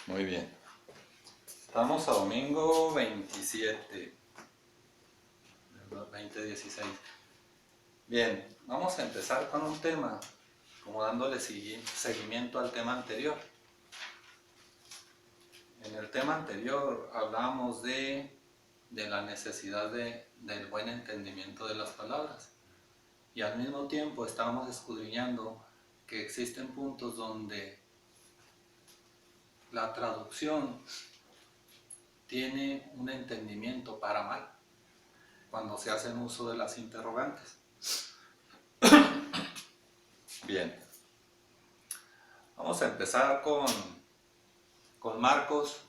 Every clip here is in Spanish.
Muy bien. Estamos a domingo 27, ¿verdad? 2016. Bien, vamos a empezar con un tema, como dándole seguimiento al tema anterior. En el tema anterior hablábamos de la necesidad del buen entendimiento de las palabras. Y al mismo tiempo estábamos escudriñando que existen puntos donde la traducción tiene un entendimiento para mal cuando se hacen uso de las interrogantes. Bien, vamos a empezar con Marcos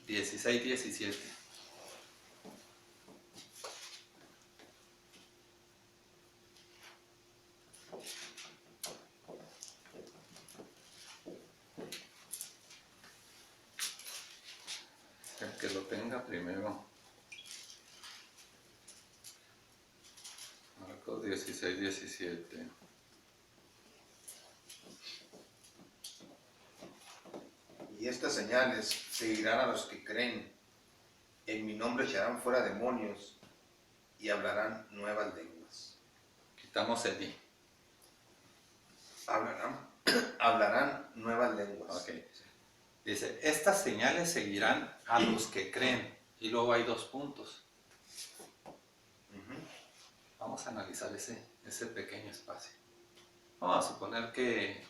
16:17. El que lo tenga primero. Marcos 16:17. Y estas señales seguirán a los que creen. En mi nombre echarán fuera demonios y hablarán nuevas lenguas. Quitamos el i. Hablarán nuevas lenguas. Ok. Dice, estas señales seguirán a los que creen. Y luego hay 2 puntos. Vamos a analizar ese pequeño espacio. Vamos a suponer que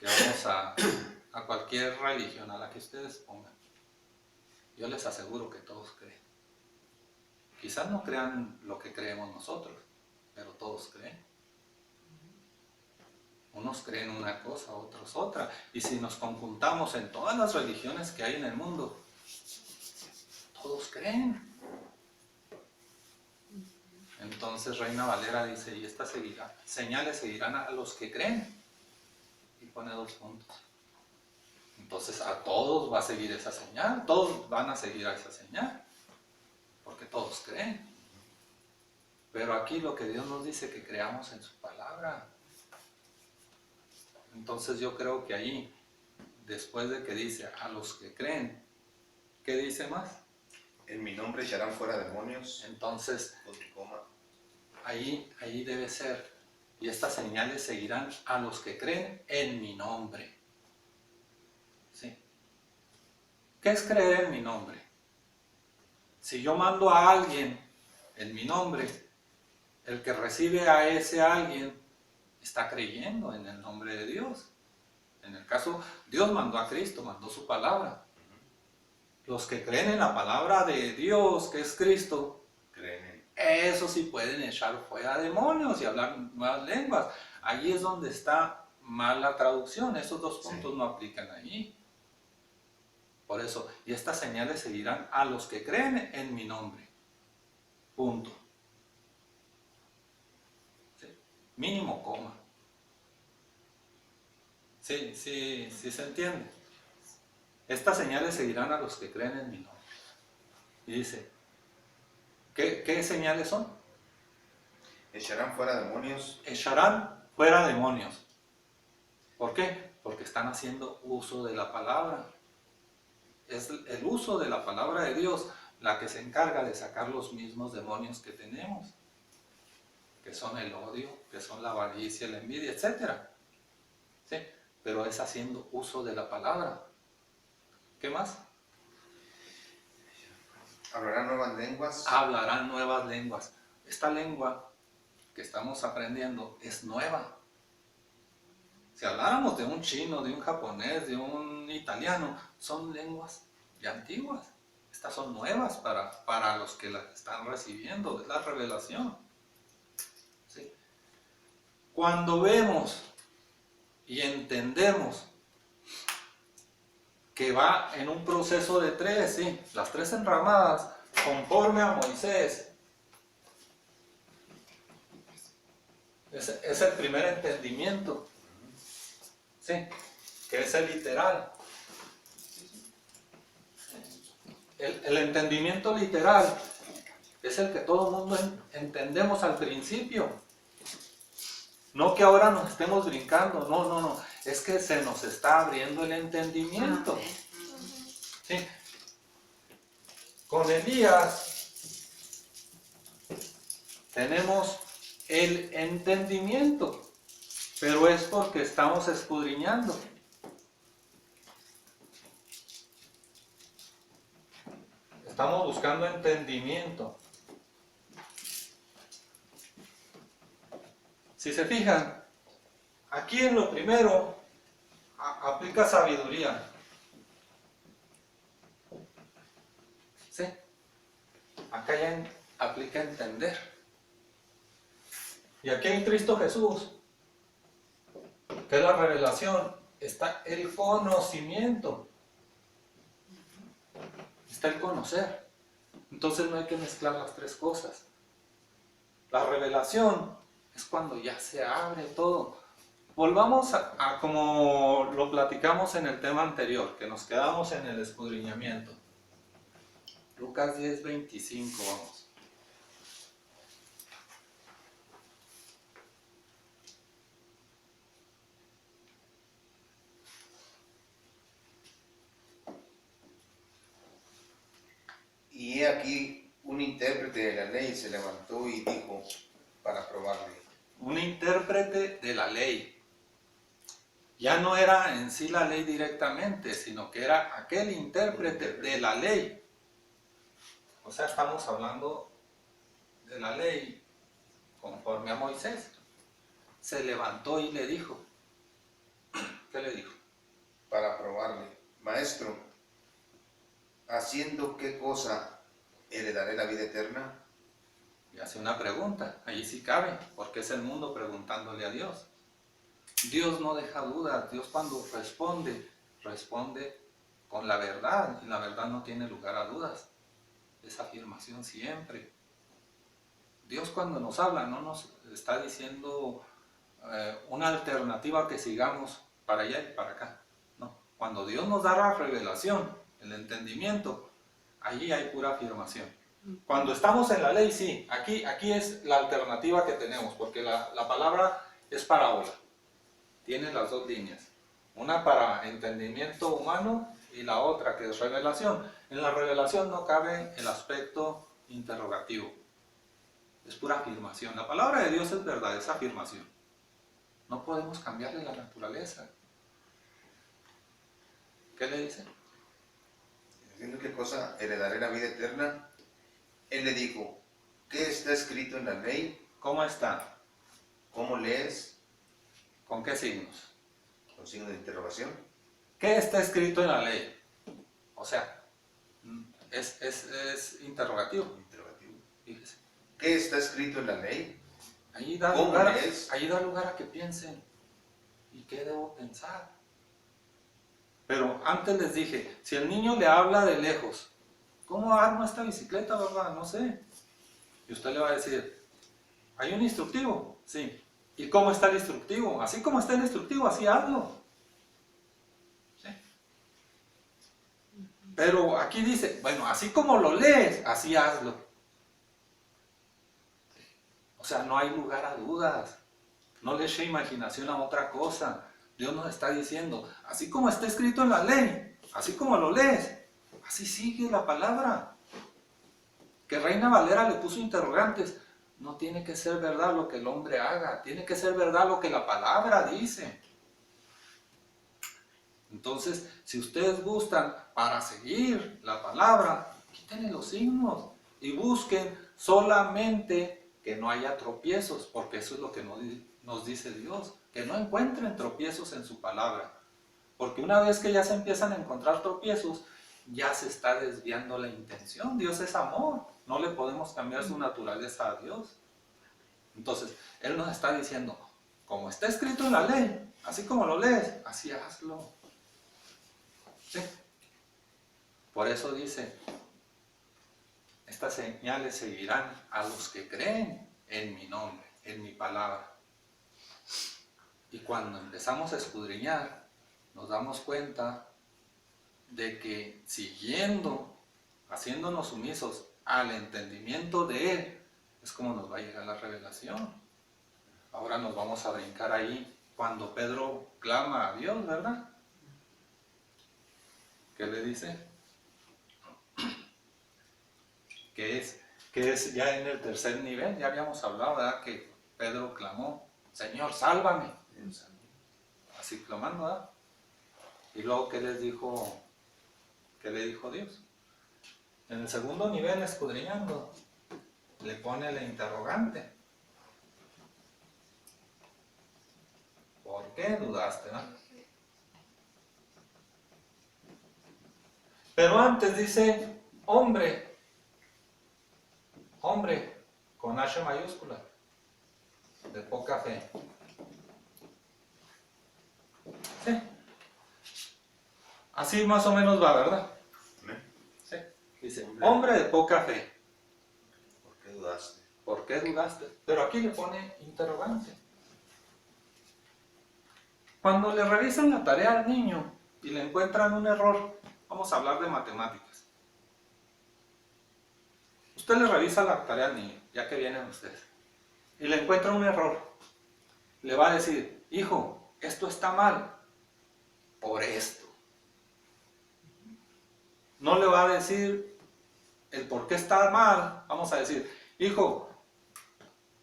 vamos a cualquier religión a la que ustedes pongan. Yo les aseguro que todos creen. Quizás no crean lo que creemos nosotros, pero todos creen. Unos creen una cosa, otros otra. Y si nos conjuntamos en todas las religiones que hay en el mundo, todos creen. Entonces Reina Valera dice, y estas señales seguirán a los que creen. Y pone 2 puntos. Entonces a todos va a seguir esa señal, todos van a seguir a esa señal, porque todos creen. Pero aquí lo que Dios nos dice que creamos en su palabra. Entonces yo creo que ahí, después de que dice a los que creen, ¿qué dice más? En mi nombre echarán fuera demonios. Entonces, ahí debe ser. Y estas señales seguirán a los que creen en mi nombre. ¿Sí? ¿Qué es creer en mi nombre? Si yo mando a alguien en mi nombre, el que recibe a ese alguien está creyendo en el nombre de Dios. En el caso, Dios mandó a Cristo, mandó su palabra. Los que creen en la palabra de Dios, que es Cristo, esos sí pueden echar fuera demonios y hablar nuevas lenguas. Ahí es donde está mal la traducción. Esos 2 puntos no aplican ahí. Por eso, y estas señales seguirán a los que creen en mi nombre. Punto. ¿Sí? Mínimo coma. Sí, se entiende. Estas señales seguirán a los que creen en mi nombre. Y dice, ¿qué señales son? Echarán fuera demonios. Echarán fuera demonios. ¿Por qué? Porque están haciendo uso de la palabra. Es el uso de la palabra de Dios la que se encarga de sacar los mismos demonios que tenemos, que son el odio, que son la avaricia, la envidia, etc. ¿Sí? Pero es haciendo uso de la palabra. ¿Qué más? Hablarán nuevas lenguas. Hablarán nuevas lenguas. Esta lengua que estamos aprendiendo es nueva. Si habláramos de un chino, de un japonés, de un italiano, son lenguas ya antiguas. Estas son nuevas para los que las están recibiendo, es la revelación. ¿Sí? Cuando vemos y entendemos que va en un proceso de 3, ¿sí? Las 3 enramadas, conforme a Moisés. Es el primer entendimiento, ¿sí? Que es el literal. El entendimiento literal es el que todo el mundo entendemos al principio. No que ahora nos estemos brincando, no. Es que se nos está abriendo el entendimiento. ¿Sí? Con Elías tenemos el entendimiento, pero es porque estamos escudriñando. Estamos buscando entendimiento. Si se fijan, aquí en lo primero aplica sabiduría. ¿Sí? Acá ya aplica entender. Y aquí en Cristo Jesús, que es la revelación, está el conocimiento. Está el conocer. Entonces no hay que mezclar las tres cosas. La revelación es cuando ya se abre todo. Volvamos a como lo platicamos en el tema anterior, que nos quedamos en el escudriñamiento. Lucas 10:25, vamos. Y he aquí un intérprete de la ley se levantó y dijo para probarle. Un intérprete de la ley. Ya no era en sí la ley directamente, sino que era aquel intérprete de la ley. O sea, estamos hablando de la ley conforme a Moisés. Se levantó y le dijo. ¿Qué le dijo? Para probarle. Maestro, ¿haciendo qué cosa heredaré la vida eterna? Y hace una pregunta, allí sí cabe, porque es el mundo preguntándole a Dios. Dios no deja dudas, Dios cuando responde, responde con la verdad, y la verdad no tiene lugar a dudas. Es afirmación siempre. Dios cuando nos habla no nos está diciendo una alternativa que sigamos para allá y para acá. No, cuando Dios nos da la revelación, el entendimiento, allí hay pura afirmación. Cuando estamos en la ley, sí, aquí es la alternativa que tenemos, porque la palabra es parábola. Tiene las dos líneas. Una para entendimiento humano y la otra que es revelación. En la revelación no cabe el aspecto interrogativo. Es pura afirmación. La palabra de Dios es verdad, es afirmación. No podemos cambiarle la naturaleza. ¿Qué le dice? ¿Haciendo qué cosa heredaré la vida eterna? Él le dijo, ¿qué está escrito en la ley? ¿Cómo está? ¿Cómo lees? ¿Con qué signos? Con signo de interrogación. ¿Qué está escrito en la ley? O sea, es interrogativo. Interrogativo. Fíjese. ¿Qué está escrito en la ley? Ahí da ¿Cómo lugar, lees? ahí da lugar a que piensen. ¿Y qué debo pensar? Pero antes les dije, si el niño le habla de lejos, ¿cómo armo esta bicicleta, verdad? No sé. Y usted le va a decir, ¿hay un instructivo? Sí. ¿Y cómo está el instructivo? Así como está el instructivo, así hazlo. ¿Sí? Pero aquí dice, bueno, así como lo lees, así hazlo. O sea, no hay lugar a dudas. No le eche imaginación a otra cosa. Dios nos está diciendo, así como está escrito en la ley, así como lo lees, así sigue la palabra. Que Reina Valera le puso interrogantes. No tiene que ser verdad lo que el hombre haga, tiene que ser verdad lo que la palabra dice. Entonces, si ustedes gustan para seguir la palabra, quítenle los signos y busquen solamente que no haya tropiezos, porque eso es lo que nos dice Dios, que no encuentren tropiezos en su palabra. Porque una vez que ya se empiezan a encontrar tropiezos, ya se está desviando la intención. Dios es amor, no le podemos cambiar su naturaleza a Dios. Entonces, Él nos está diciendo, como está escrito en la ley, así como lo lees, así hazlo. ¿Sí? Por eso dice, estas señales seguirán a los que creen en mi nombre, en mi palabra. Y cuando empezamos a escudriñar, nos damos cuenta de que siguiendo, haciéndonos sumisos al entendimiento de Él, es como nos va a llegar la revelación. Ahora nos vamos a brincar ahí cuando Pedro clama a Dios, ¿verdad? ¿Qué le dice? que es ya en el tercer nivel. Ya habíamos hablado, ¿verdad? Que Pedro clamó, Señor, sálvame. Así clamando, ¿verdad? Y luego, ¿qué les dijo? ¿Qué le dijo Dios? En el segundo nivel, escudriñando, le pone la interrogante. ¿Por qué dudaste, no? Pero antes dice, hombre, con H mayúscula, de poca fe. Sí. Así más o menos va, ¿verdad? Sí. Dice, hombre de poca fe. ¿Por qué dudaste? ¿Por qué dudaste? Pero aquí le pone interrogante. Cuando le revisan la tarea al niño y le encuentran un error, vamos a hablar de matemáticas. Usted le revisa la tarea al niño, ya que vienen ustedes, y le encuentra un error. Le va a decir, hijo, esto está mal, por esto. No le va a decir el por qué está mal. Vamos a decir, hijo,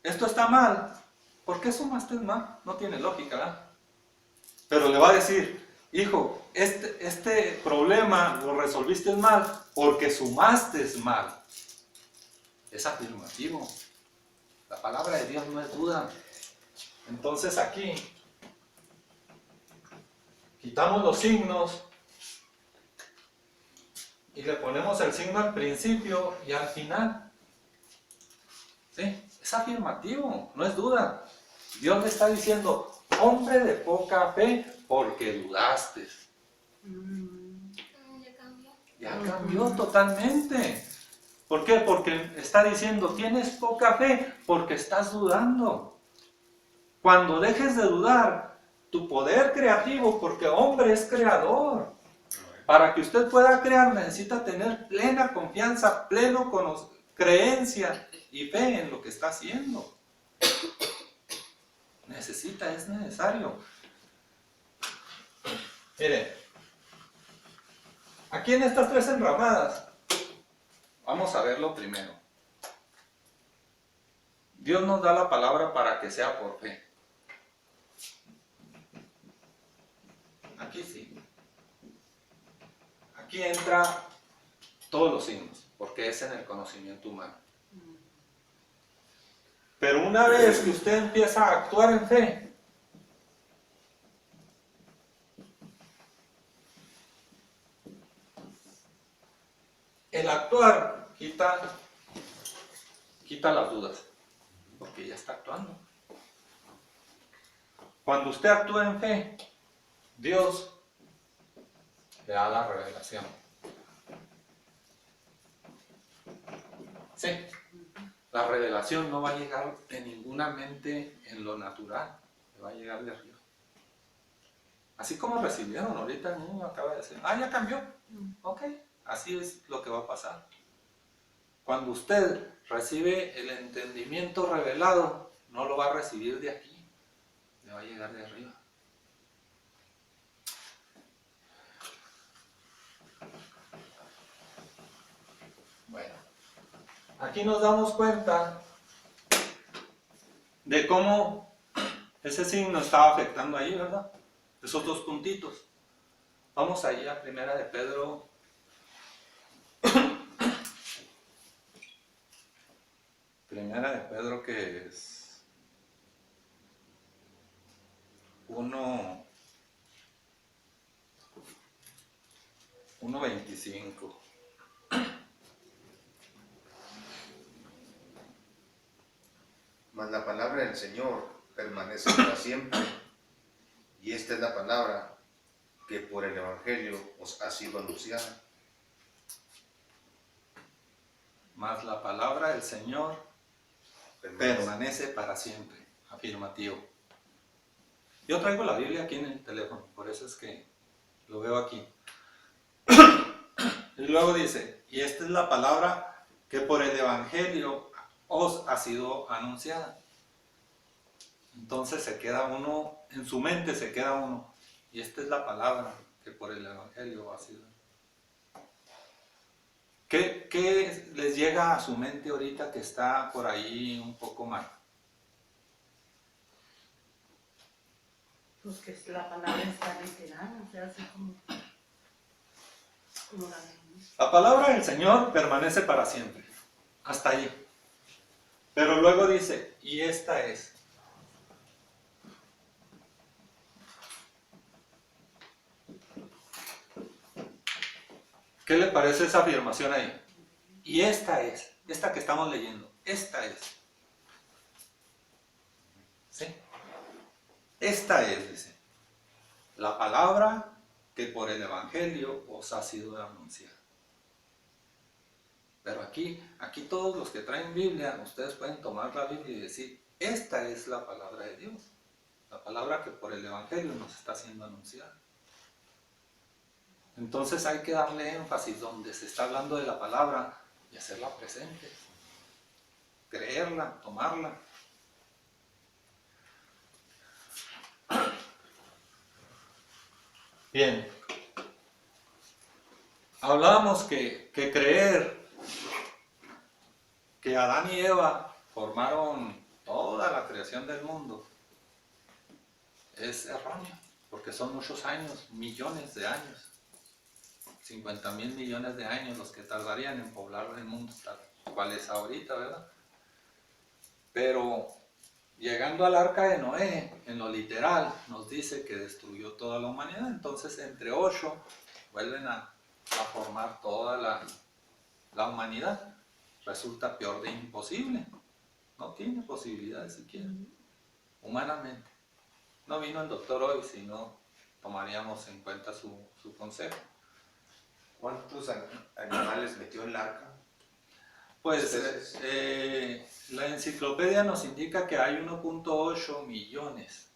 esto está mal, ¿por qué sumaste mal? No tiene lógica, ¿verdad? Pero le va a decir, hijo, este problema lo resolviste mal porque sumaste mal. Es afirmativo. La palabra de Dios no es duda. Entonces aquí quitamos los signos y le ponemos el signo al principio y al final. ¿Sí? Es afirmativo, no es duda. Dios le está diciendo, hombre de poca fe, porque dudaste. Ya cambió totalmente. ¿Por qué? Porque está diciendo, tienes poca fe porque estás dudando. Cuando dejes de dudar, tu poder creativo, porque hombre es creador. Para que usted pueda crear necesita tener plena confianza, pleno creencia y fe en lo que está haciendo. Es necesario. Mire, aquí en estas tres enramadas, vamos a verlo primero. Dios nos da la palabra para que sea por fe. Aquí sí. Aquí entra todos los signos, porque es en el conocimiento humano. Pero una vez que usted empieza a actuar en fe, el actuar quita las dudas, porque ya está actuando. Cuando usted actúa en fe, Dios le da la revelación. Sí, la revelación no va a llegar de ninguna mente en lo natural, le va a llegar de arriba. Así como recibieron, ahorita el niño acaba de decir, ya cambió. Ok, así es lo que va a pasar. Cuando usted recibe el entendimiento revelado, no lo va a recibir de aquí, le va a llegar de arriba. Bueno, aquí nos damos cuenta de cómo ese signo estaba afectando ahí, ¿verdad? Esos dos puntitos. Vamos ahí a Primera de Pedro. Primera de Pedro, que es 1:25. Mas la palabra del Señor permanece para siempre, y esta es la palabra que por el Evangelio os ha sido anunciada. Mas la palabra del Señor permanece para siempre. Afirmativo. Yo traigo la Biblia aquí en el teléfono, por eso es que lo veo aquí. Y luego dice, y esta es la palabra que por el Evangelio os ha sido anunciada. Entonces se queda uno, en su mente se queda uno, y esta es la palabra que por el Evangelio ha sido. ¿Qué les llega a su mente ahorita que está por ahí un poco mal? Pues que la palabra está literal, o sea, así como la leemos. La palabra del Señor permanece para siempre, hasta ahí. Pero luego dice, y esta es. ¿Qué le parece esa afirmación ahí? Y esta es, esta que estamos leyendo, esta es. ¿Sí? Esta es, dice, la palabra que por el Evangelio os ha sido anunciada. Pero aquí todos los que traen Biblia, ustedes pueden tomar la Biblia y decir, esta es la palabra de Dios. La palabra que por el Evangelio nos está siendo anunciada. Entonces hay que darle énfasis donde se está hablando de la palabra y hacerla presente. Creerla, tomarla. Bien. Hablábamos que creer que Adán y Eva formaron toda la creación del mundo es erróneo, porque son muchos años, millones de años, 50,000 millones de años los que tardarían en poblar el mundo tal cual es ahorita, ¿verdad? Pero llegando al arca de Noé, en lo literal, nos dice que destruyó toda la humanidad, entonces entre 8 vuelven a formar toda la humanidad. Resulta peor de imposible, no tiene posibilidades siquiera, humanamente. No vino el doctor hoy, si no tomaríamos en cuenta su consejo. ¿Cuántos animales metió en el arca? Pues la enciclopedia nos indica que hay 1.8 millones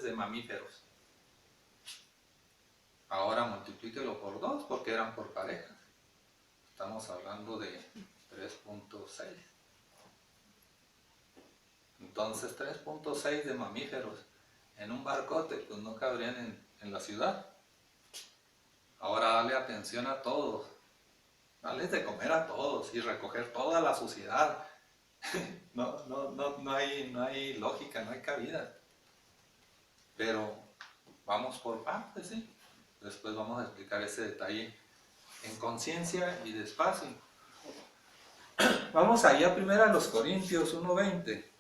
de mamíferos. Ahora multiplíquelo por 2 porque eran por parejas. Estamos hablando de 3.6. Entonces 3.6 de mamíferos en un barcote pues no cabrían en la ciudad. Ahora dale atención a todos. Darles de comer a todos y recoger toda la suciedad. No hay lógica, no hay cabida. Pero vamos por partes, ¿sí? Después vamos a explicar ese detalle en conciencia y despacio. Vamos allá primero a los Corintios 1:20.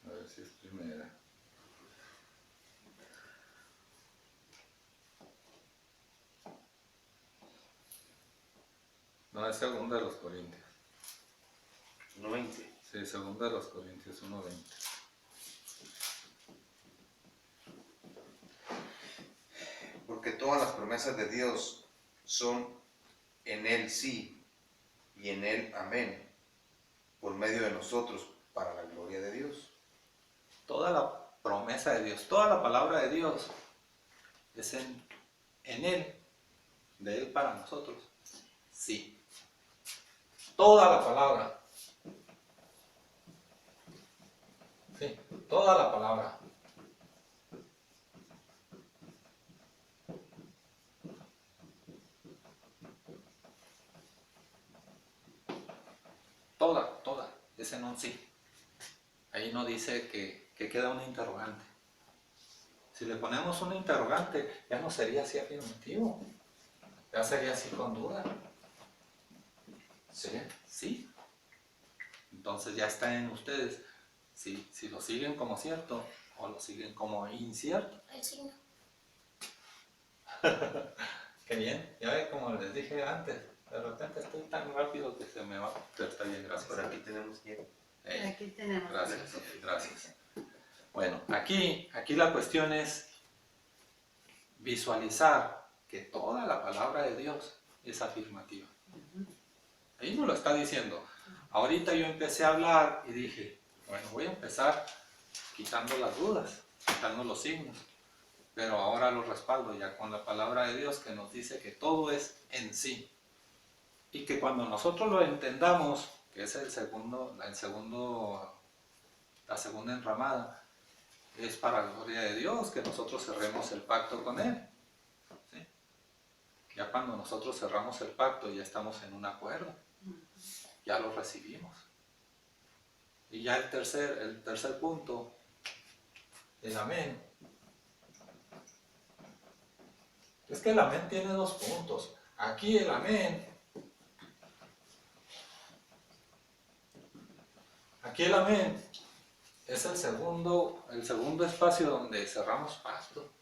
A ver si es primera. No, es segunda de los Corintios. 1:20. Sí, segunda de los Corintios 1:20. Porque todas las promesas de Dios son en Él sí y en Él amén, por medio de nosotros, para la gloria de Dios. Toda la promesa de Dios, toda la palabra de Dios es en Él, de Él para nosotros. Sí. Toda la palabra. Sí, toda la palabra. Toda, es en un sí. Ahí no dice que queda un interrogante. Si le ponemos un interrogante, ya no sería así afirmativo, ya sería así con duda. ¿Sí? Sí. Entonces ya está en ustedes si lo siguen como cierto o lo siguen como incierto. El signo. Qué bien, ya ve como les dije antes, de repente estoy tan rápido que se me va, pero está bien, gracias. Por aquí tenemos que... Aquí tenemos. Gracias. Bueno, aquí la cuestión es visualizar que toda la palabra de Dios es afirmativa. Ahí nos lo está diciendo. Ahorita yo empecé a hablar y dije, bueno, voy a empezar quitando las dudas, quitando los signos. Pero ahora lo respaldo ya con la palabra de Dios que nos dice que todo es en sí. Y que cuando nosotros lo entendamos, que es la segunda enramada, es para la gloria de Dios que nosotros cerremos el pacto con Él. ¿Sí? Ya cuando nosotros cerramos el pacto ya estamos en un acuerdo, ya lo recibimos. Y ya el tercer punto, el amén. Es que el amén tiene dos puntos. Aquí el amén. Aquí el amén es el segundo espacio donde cerramos pacto.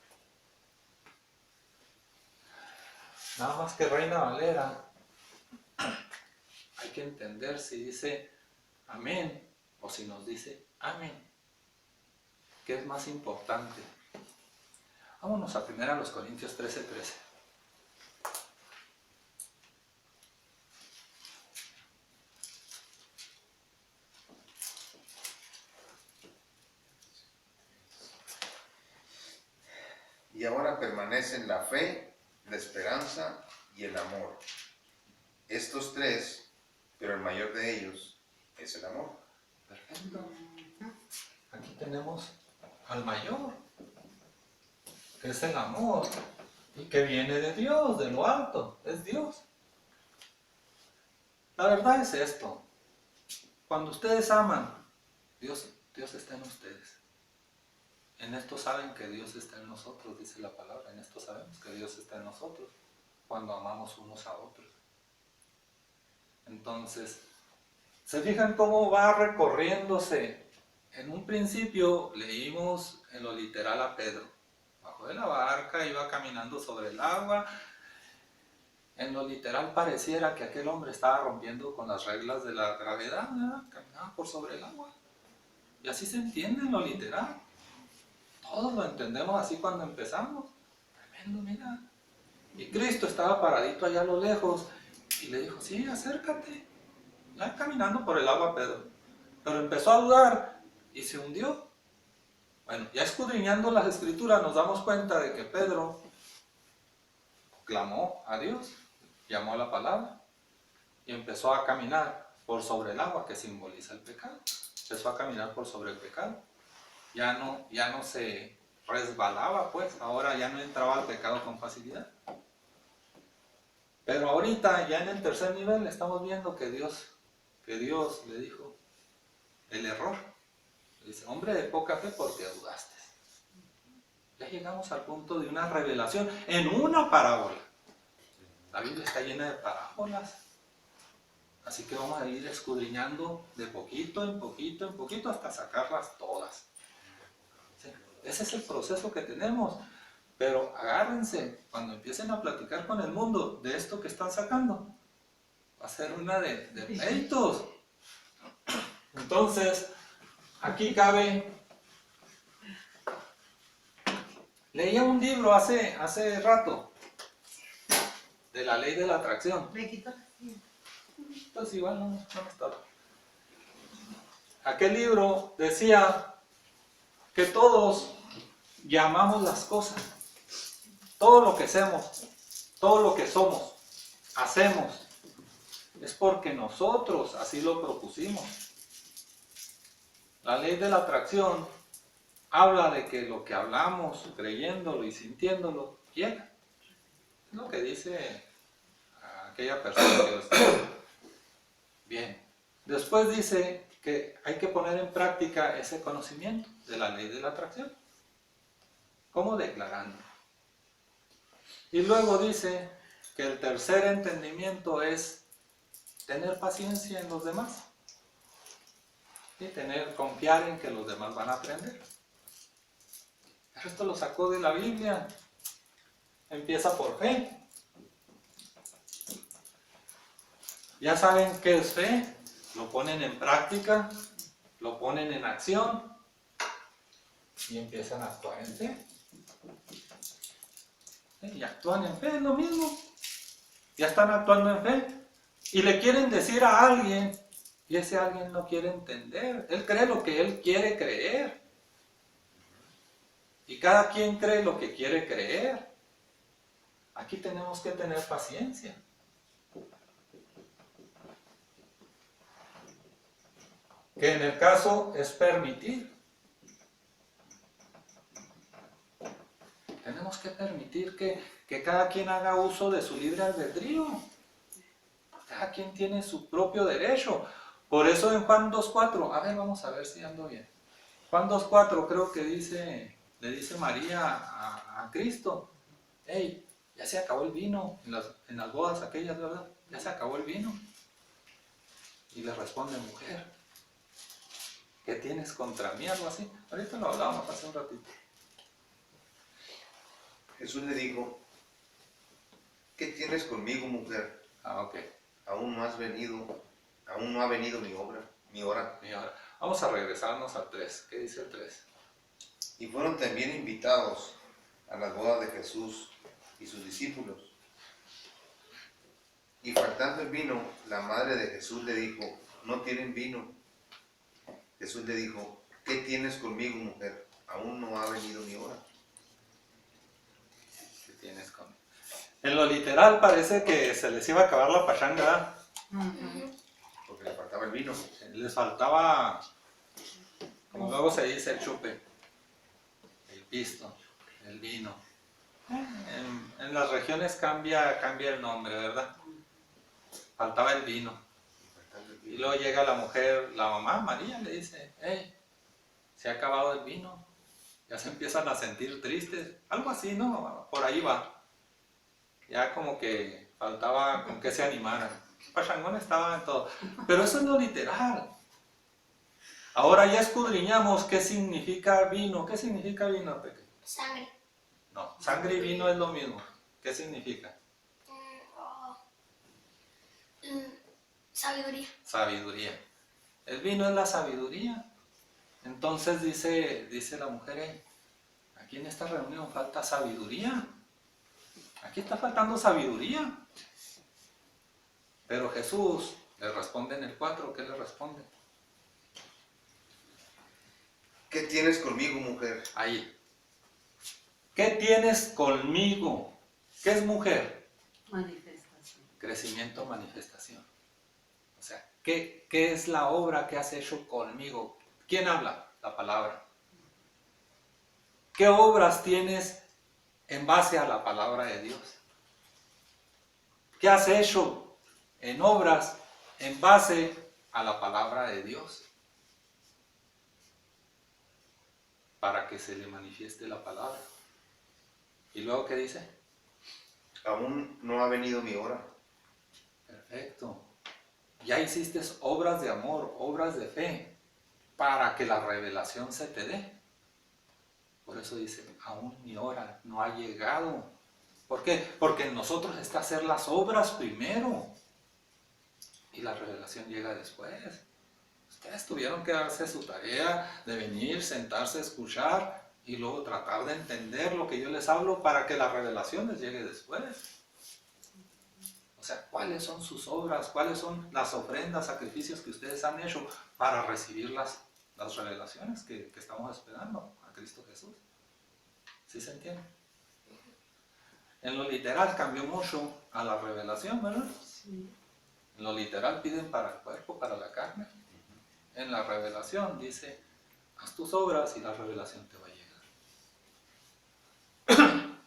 Nada más que Reina Valera, hay que entender si dice amén o si nos dice amén. ¿Qué es más importante? Vámonos a 1 Corintios 13:13. Y ahora permanecen la fe, la esperanza y el amor. Estos tres, pero el mayor de ellos es el amor. Perfecto. Aquí tenemos al mayor, que es el amor, y que viene de Dios, de lo alto, es Dios. La verdad es esto, cuando ustedes aman, Dios está en ustedes. En esto saben que Dios está en nosotros, dice la palabra, en esto sabemos que Dios está en nosotros, cuando amamos unos a otros. Entonces, ¿se fijan cómo va recorriéndose? En un principio leímos en lo literal a Pedro. Bajó de la barca, iba caminando sobre el agua. En lo literal pareciera que aquel hombre estaba rompiendo con las reglas de la gravedad, ¿verdad? Caminaba por sobre el agua. Y así se entiende en lo literal. Todos lo entendemos así cuando empezamos. Tremendo, mira. Y Cristo estaba paradito allá a lo lejos y le dijo, sí, acércate. Ya caminando por el agua Pedro. Pero empezó a dudar y se hundió. Bueno, ya escudriñando las escrituras nos damos cuenta de que Pedro clamó a Dios, llamó a la palabra y empezó a caminar por sobre el agua que simboliza el pecado. Empezó a caminar por sobre el pecado. Ya no se resbalaba, pues, ahora ya no entraba al pecado con facilidad. Pero ahorita, ya en el tercer nivel, estamos viendo que Dios le dijo el error. Le dice, hombre de poca fe, porque dudaste. Ya llegamos al punto de una revelación en una parábola. La Biblia está llena de parábolas. Así que vamos a ir escudriñando de poquito en poquito en poquito hasta sacarlas todas. ¿Sí? Ese es el proceso que tenemos. Pero agárrense, cuando empiecen a platicar con el mundo de esto que están sacando, va a ser una de pleitos. Entonces, aquí cabe... Leía un libro hace rato de la ley de la atracción. Me quito la silla. Pues igual no estaba. Aquel libro decía que todos llamamos las cosas. Todo lo que hacemos, todo lo que somos, hacemos, es porque nosotros así lo propusimos. La ley de la atracción habla de que lo que hablamos, creyéndolo y sintiéndolo, llega. Es lo que dice aquella persona que lo está. Bien. Después dice que hay que poner en práctica ese conocimiento de la ley de la atracción. ¿Cómo? Declarando. Y luego dice que el tercer entendimiento es tener paciencia en los demás. Y confiar en que los demás van a aprender. Esto lo sacó de la Biblia. Empieza por fe. Ya saben qué es fe. Lo ponen en práctica. Lo ponen en acción. Y empiezan a actuar en fe. Y actúan en fe, es lo mismo. Ya están actuando en fe. Y le quieren decir a alguien. Y ese alguien no quiere entender. Él cree lo que él quiere creer. Y cada quien cree lo que quiere creer. Aquí tenemos que tener paciencia. Que en el caso es permitir. tenemos que permitir que cada quien haga uso de su libre albedrío. Cada quien tiene su propio derecho. Por eso en Juan 2.4, a ver, vamos a ver si ando bien. Juan 2.4 creo que le dice María a Cristo, hey, ya se acabó el vino en las bodas aquellas, ¿verdad? Ya se acabó el vino. Y le responde, mujer, ¿qué tienes contra mí? Algo así. Ahorita lo hablábamos hace un ratito. Jesús le dijo, ¿qué tienes conmigo, mujer? Ok. Aún no ha venido mi hora. Y ahora, vamos a regresarnos al 3. ¿Qué dice el 3? Y fueron también invitados a las bodas de Jesús y sus discípulos. Y faltando el vino, la madre de Jesús le dijo, no tienen vino. Jesús le dijo, ¿qué tienes conmigo, mujer? Aún no ha venido mi hora. ¿Qué tienes conmigo? En lo literal parece que se les iba a acabar la pachanga. Porque le faltaba el vino. Les faltaba, como luego se dice, el chupe, el pisto, el vino. En las regiones cambia el nombre, ¿verdad? Faltaba el vino. Y luego llega la mujer, la mamá, María, le dice, hey, se ha acabado el vino. Ya se empiezan a sentir tristes. Algo así, ¿no? Por ahí va. Ya como que faltaba con que se animaran. Pachangón estaba en todo. Pero eso es lo literal. Ahora ya escudriñamos qué significa vino. ¿Qué significa vino, Peque? Sangre. No, sangre y vino es lo mismo. ¿Qué significa? Sabiduría. Sabiduría. El vino es la sabiduría. Entonces dice la mujer, aquí en esta reunión falta sabiduría. Aquí está faltando sabiduría. Pero Jesús le responde en el 4, ¿qué le responde? ¿Qué tienes conmigo, mujer? Ahí. ¿Qué tienes conmigo? ¿Qué es mujer? Manifestación. Crecimiento, manifestación. O sea, ¿qué es la obra que has hecho conmigo? ¿Quién habla? La palabra. ¿Qué obras tienes en base a la palabra de Dios? ¿Qué has hecho en obras en base a la palabra de Dios? Para que se le manifieste la palabra. ¿Y luego qué dice? Aún no ha venido mi hora. Perfecto. Ya hiciste obras de amor, obras de fe, para que la revelación se te dé. Por eso dice, aún mi hora no ha llegado. ¿Por qué? Porque en nosotros está hacer las obras primero. Y la revelación llega después. Ustedes tuvieron que darse su tarea de venir, sentarse, escuchar y luego tratar de entender lo que yo les hablo para que la revelación les llegue después. O sea, ¿cuáles son sus obras? ¿Cuáles son las ofrendas, sacrificios que ustedes han hecho para recibir las revelaciones que estamos esperando a Cristo Jesús? ¿Sí se entiende? En lo literal cambió mucho a la revelación, ¿verdad? Sí. En lo literal piden para el cuerpo, para la carne. En la revelación dice, haz tus obras y la revelación te va a llegar.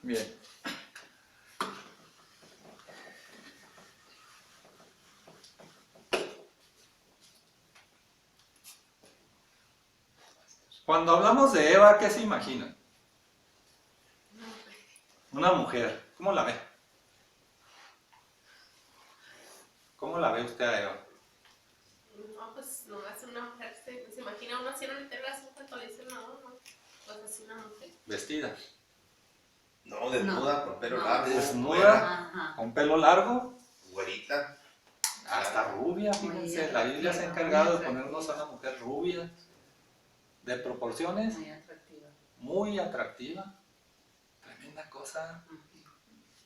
Bien. Cuando hablamos de Eva, ¿qué se imaginan? Una mujer. ¿Cómo la ve? ¿Cómo la ve usted a Eva? No, pues no es una mujer, se imagina uno así en el terrazo cuando le dicen no, pues así una mujer. Vestida. No, desnuda, con pelo largo. Desnuda, Ajá. con pelo largo, Güerita. hasta rubia, fíjense. Muy La Biblia se ha atractiva, encargado de muy ponernos a una mujer rubia, de proporciones, Muy atractiva. muy atractiva. Tremenda cosa.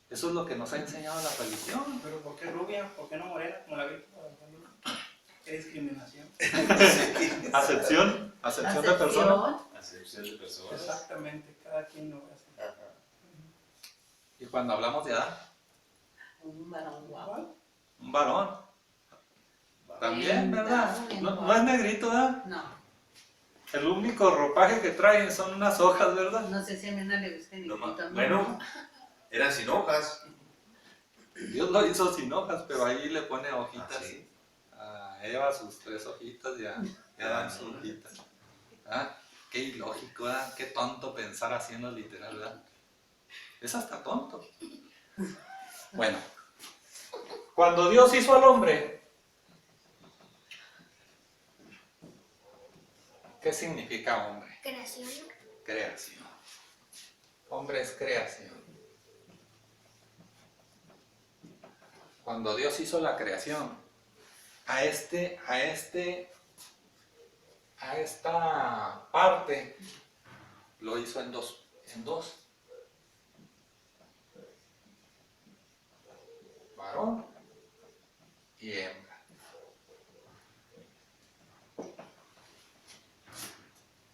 Eso es lo que nos ha enseñado la religión. Pero ¿por qué rubia? ¿Por qué no morena como la vi? ¿Qué discriminación? Acepción de persona. Acepción de personas. Exactamente, cada quien lo hace. Ajá. Y cuando hablamos de Adán, Un varón guapo. Igual, un varón. También, Bien, ¿verdad? bien No guapo. es negrito, ¿verdad? No. El único ropaje que traen son unas hojas, ¿verdad? No sé si a Mena le gusta ni No, grito, ¿no? bueno, eran sin hojas. Dios lo hizo sin hojas, pero ahí le pone hojitas. Así. A Eva sus 3 hojitas y a Adán sus hojitas. ¿Ah? Qué ilógico, ¿verdad? Qué tonto pensar así en lo literal, ¿verdad? Es hasta tonto. Bueno, cuando Dios hizo al hombre, ¿qué significa hombre? Creación. Creación. Hombre es creación. Cuando Dios hizo la creación, a esta parte lo hizo en dos. Varón y hembra.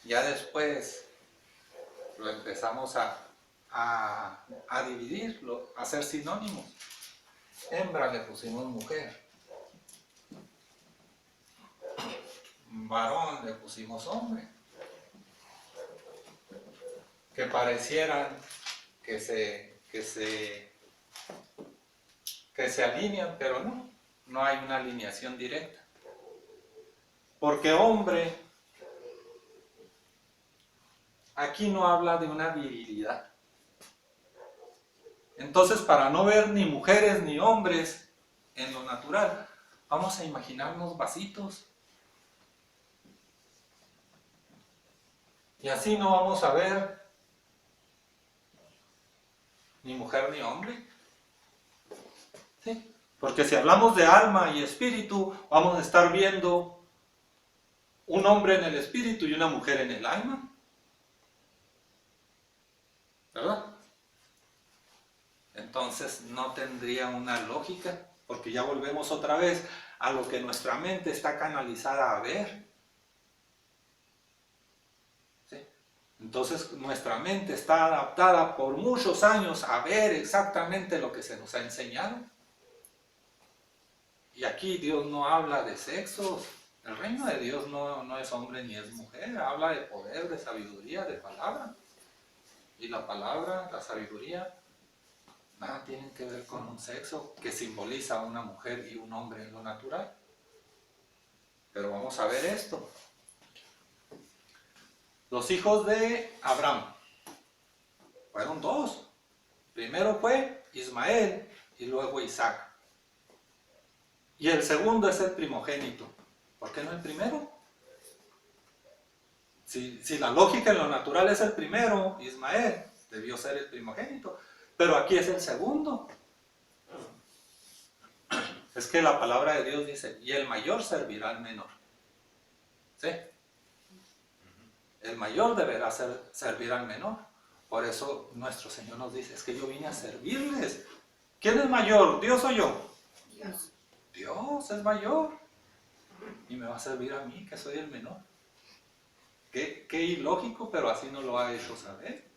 Ya después lo empezamos a dividir, a hacer sinónimos. Hembra le pusimos mujer. Varón le pusimos hombre. Que parecieran que se alinean, pero no hay una alineación directa. Porque hombre aquí no habla de una virilidad. Entonces, para no ver ni mujeres ni hombres en lo natural, vamos a imaginarnos vasitos. Y así no vamos a ver ni mujer ni hombre. ¿Sí? Porque si hablamos de alma y espíritu, vamos a estar viendo un hombre en el espíritu y una mujer en el alma. ¿Verdad? Entonces no tendría una lógica, porque ya volvemos otra vez a lo que nuestra mente está canalizada a ver. ¿Sí? Entonces nuestra mente está adaptada por muchos años a ver exactamente lo que se nos ha enseñado. Y aquí Dios no habla de sexos. El reino de Dios no es hombre ni es mujer, habla de poder, de sabiduría, de palabra. Y la palabra, la sabiduría, nada tienen que ver con un sexo que simboliza a una mujer y un hombre en lo natural. Pero vamos a ver esto. Los hijos de Abraham fueron dos. Primero fue Ismael y luego Isaac. Y el segundo es el primogénito. ¿Por qué no el primero? Si la lógica en lo natural es el primero, Ismael debió ser el primogénito. Pero aquí es el segundo. Es que la palabra de Dios dice, y el mayor servirá al menor. ¿Sí? El mayor deberá servir al menor. Por eso nuestro Señor nos dice, es que yo vine a servirles. ¿Quién es mayor, Dios o yo? Dios. Dios es mayor. Y me va a servir a mí, que soy el menor. Qué ilógico, pero así nos lo ha hecho saber.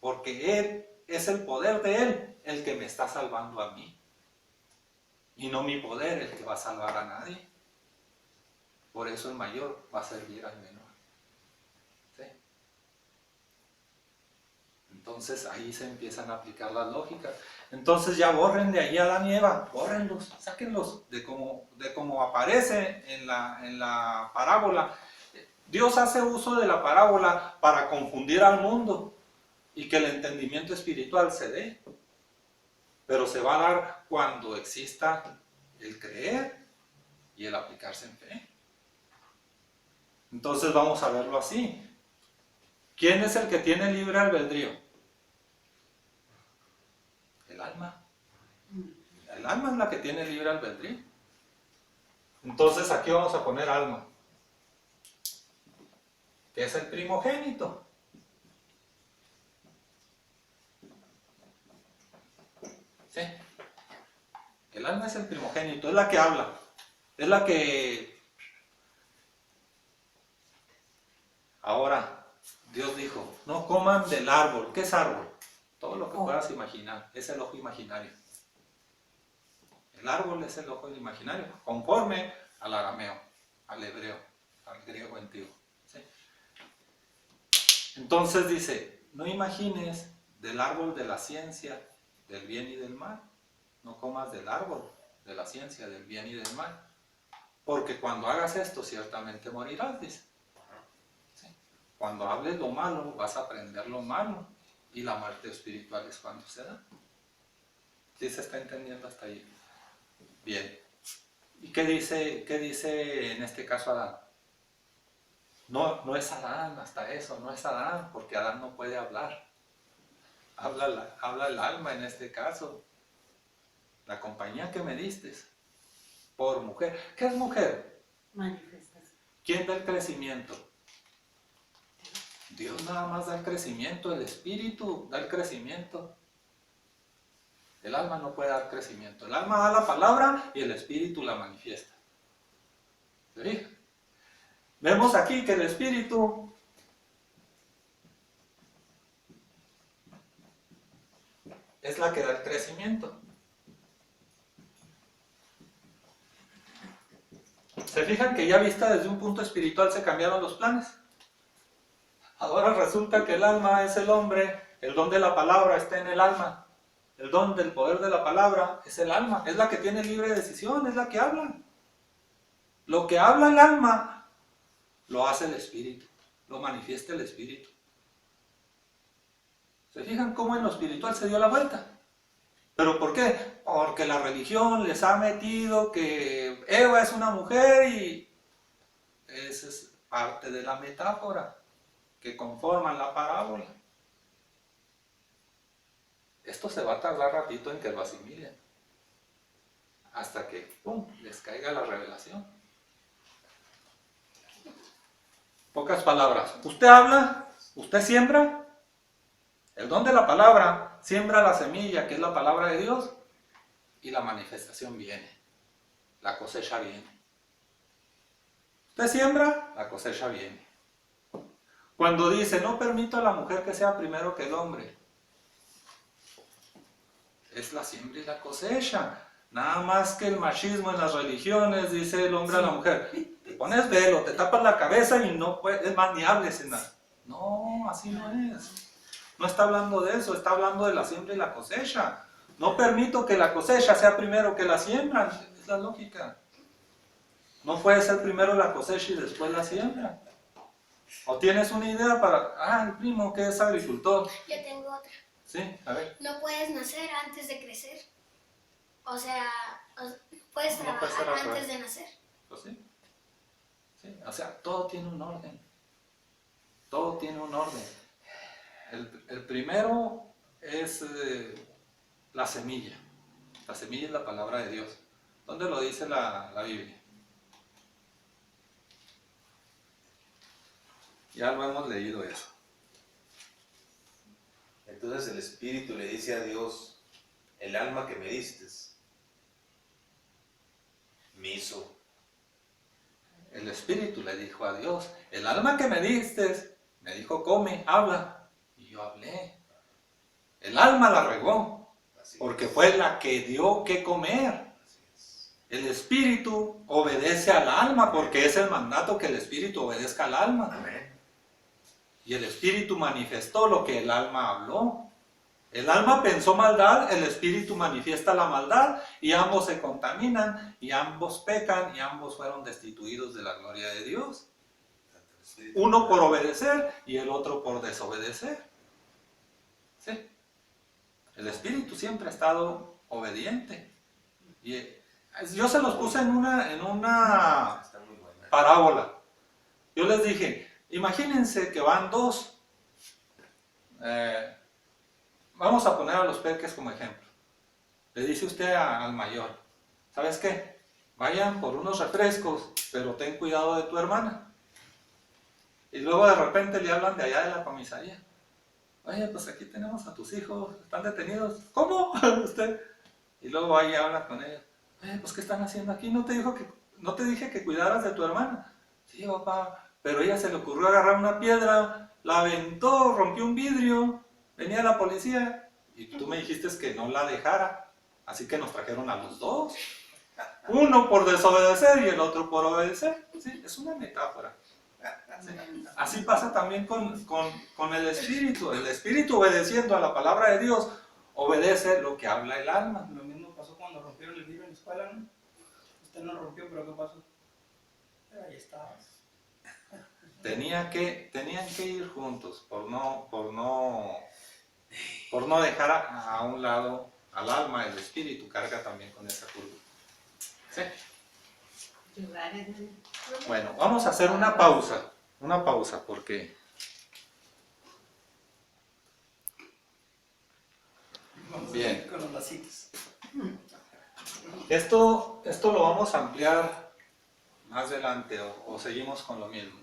Porque Él es el poder de Él el que me está salvando a mí. Y no mi poder el que va a salvar a nadie. Por eso el mayor va a servir al menor. ¿Sí? Entonces ahí se empiezan a aplicar las lógicas. Entonces ya borren de ahí a Adán y Eva, bórrenlos, sáquenlos de como aparece en la parábola. Dios hace uso de la parábola para confundir al mundo y que el entendimiento espiritual se dé. Pero se va a dar cuando exista el creer y el aplicarse en fe. Entonces vamos a verlo así. ¿Quién es el que tiene libre albedrío? El alma. El alma es la que tiene libre albedrío. Entonces aquí vamos a poner alma, que es el primogénito. ¿Sí? El alma es el primogénito, es la que habla, es la que... Ahora, Dios dijo, no coman del árbol. ¿Qué es árbol? Todo lo que puedas imaginar, es el ojo imaginario. El árbol es el ojo imaginario, conforme al arameo, al hebreo, al griego antiguo. ¿Sí? Entonces dice, no imagines del árbol de la ciencia, del bien y del mal. No comas del árbol de la ciencia, del bien y del mal. Porque cuando hagas esto, ciertamente morirás, dice. ¿Sí? Cuando hables lo malo, vas a aprender lo malo. Y la muerte espiritual es cuando se da. ¿Sí se está entendiendo hasta ahí? Bien. ¿Y qué dice en este caso Adán? No es Adán, hasta eso, no es Adán, porque Adán no puede hablar. Habla el alma en este caso. La compañía que me diste por mujer. ¿Qué es mujer? Manifestación. ¿Quién da el crecimiento? Dios nada más da el crecimiento, el espíritu da el crecimiento. El alma no puede dar crecimiento. El alma da la palabra y el espíritu la manifiesta. ¿Se fija? Vemos aquí que el espíritu es la que da el crecimiento. ¿Se fijan que ya vista desde un punto espiritual se cambiaron los planes? Ahora resulta que el alma es el hombre, el don de la palabra está en el alma. El don del poder de la palabra es el alma, es la que tiene libre decisión, es la que habla. Lo que habla el alma, lo hace el espíritu, lo manifiesta el espíritu. ¿Se fijan cómo en lo espiritual se dio la vuelta? ¿Pero por qué? Porque la religión les ha metido que Eva es una mujer y esa es parte de la metáfora que conforman la parábola. Esto se va a tardar ratito en que lo asimilen, hasta que ¡pum!, les caiga la revelación. Pocas palabras. Usted habla, usted siembra. El don de la palabra siembra la semilla, que es la palabra de Dios, y la manifestación viene. La cosecha viene. Usted siembra, la cosecha viene. Cuando dice, no permito a la mujer que sea primero que el hombre, es la siembra y la cosecha. Nada más que el machismo en las religiones, dice el hombre a la mujer, te pones velo, te tapas la cabeza y no puedes, es más, ni hables en nada. No, así no es. No está hablando de eso, está hablando de la siembra y la cosecha. No permito que la cosecha sea primero que la siembra, es la lógica. No puede ser primero la cosecha y después la siembra. ¿O tienes una idea para, el primo que es agricultor? Yo tengo otra. Sí, a ver. No puedes nacer antes de crecer. O sea, puedes No puede ser trabajar al antes revés. de nacer. Pues sí. Sí, o sea, todo tiene un orden. Todo tiene un orden. El primero es la semilla. La semilla es la palabra de Dios. ¿Dónde lo dice la Biblia? Ya lo hemos leído eso. Entonces el espíritu le dice a Dios, el alma que me diste, me hizo. El espíritu le dijo a Dios, el alma que me diste, me dijo, come, habla. Y yo hablé. El alma la regó, Así porque es. fue la que dio que comer. Así es. El espíritu obedece al alma, porque es el mandato que el espíritu obedezca al alma. Amén. Y el espíritu manifestó lo que el alma habló. El alma pensó maldad, el espíritu manifiesta la maldad, y ambos se contaminan, y ambos pecan, y ambos fueron destituidos de la gloria de Dios. Tanto el espíritu Uno por obedecer y el otro por desobedecer. ¿Sí? El espíritu siempre ha estado obediente. Y yo se los puse en una está muy buena. parábola. Yo les dije, imagínense que van dos. Vamos a poner a los peques como ejemplo. Le dice usted al mayor, ¿sabes qué? Vayan por unos refrescos, pero ten cuidado de tu hermana. Y luego de repente le hablan de allá de la comisaría. Oye, pues aquí tenemos a tus hijos, están detenidos. ¿Cómo? Usted. Y luego ahí habla con ellos. Oye, pues ¿qué están haciendo aquí? ¿No te dije que cuidaras de tu hermana? Sí, papá, pero a ella se le ocurrió agarrar una piedra, la aventó, rompió un vidrio, venía la policía y tú me dijiste que no la dejara. Así que nos trajeron a los dos. Uno por desobedecer y el otro por obedecer. Sí, es una metáfora. Así pasa también con el espíritu. El espíritu, obedeciendo a la palabra de Dios, obedece lo que habla el alma. Lo mismo pasó cuando rompieron el vidrio en la escuela, ¿no? Usted no rompió, pero ¿qué pasó? Ahí estabas. Tenían que ir juntos por no dejar a un lado al alma. El espíritu carga también con esa curva. ¿Sí? Bueno, vamos a hacer una pausa porque Vamos bien. a seguir con los vasitos. esto lo vamos a ampliar más adelante o seguimos con lo mismo.